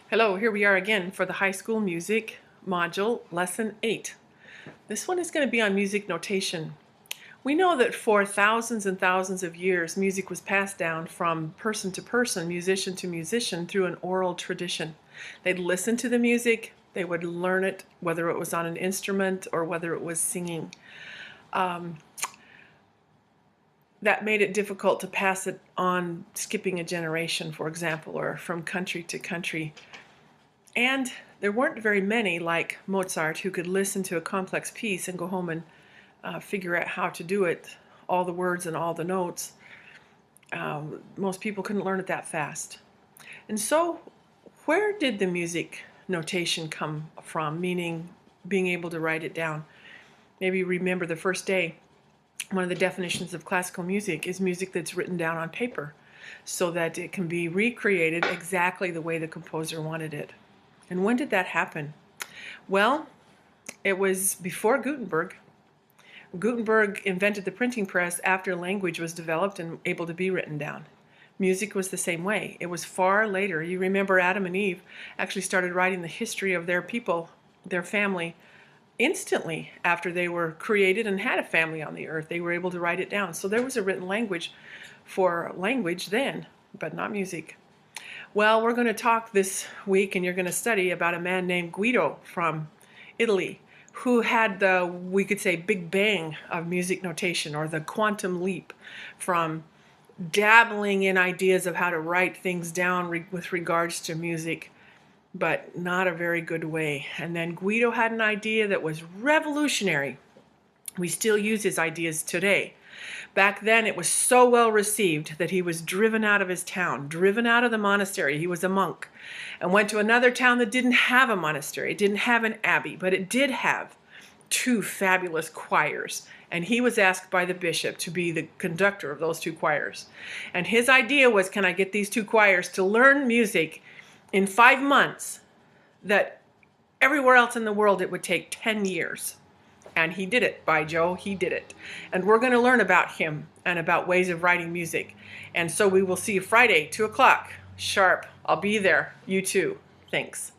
Hello, here we are again for the high school music module, lesson 8. This one is going to be on music notation. We know that for thousands and thousands of years, music was passed down from person to person, musician to musician, through an oral tradition. They'd listen to the music, they would learn it, whether it was on an instrument or whether it was singing. That made it difficult to pass it on, skipping a generation, for example, or from country to country. And there weren't very many like Mozart who could listen to a complex piece and go home and figure out how to do it, all the words and all the notes. Most people couldn't learn it that fast. And so where did the music notation come from, meaning being able to write it down? Maybe you remember the first day. One of the definitions of classical music is music that's written down on paper so that it can be recreated exactly the way the composer wanted it. And when did that happen? Well, it was before Gutenberg. Gutenberg invented the printing press after language was developed and able to be written down. Music was the same way. It was far later. You remember Adam and Eve actually started writing the history of their people, their family, instantly after they were created and had a family on the earth. They were able to write it down. So there was a written language for language then, but not music. Well, we're going to talk this week and you're going to study about a man named Guido from Italy who had the, we could say, big bang of music notation, or the quantum leap from dabbling in ideas of how to write things down with regards to music, but not a very good way. And then Guido had an idea that was revolutionary. We still use his ideas today. Back then it was so well received that he was driven out of his town, driven out of the monastery. He was a monk and went to another town that didn't have a monastery. It didn't have an abbey, but it did have two fabulous choirs. And he was asked by the bishop to be the conductor of those two choirs. And his idea was, can I get these two choirs to learn music in 5 months that everywhere else in the world it would take 10 years. And he did it, by Joe, he did it. And we're going to learn about him and about ways of writing music. And so we will see you Friday, 2 o'clock, sharp. I'll be there. You too. Thanks.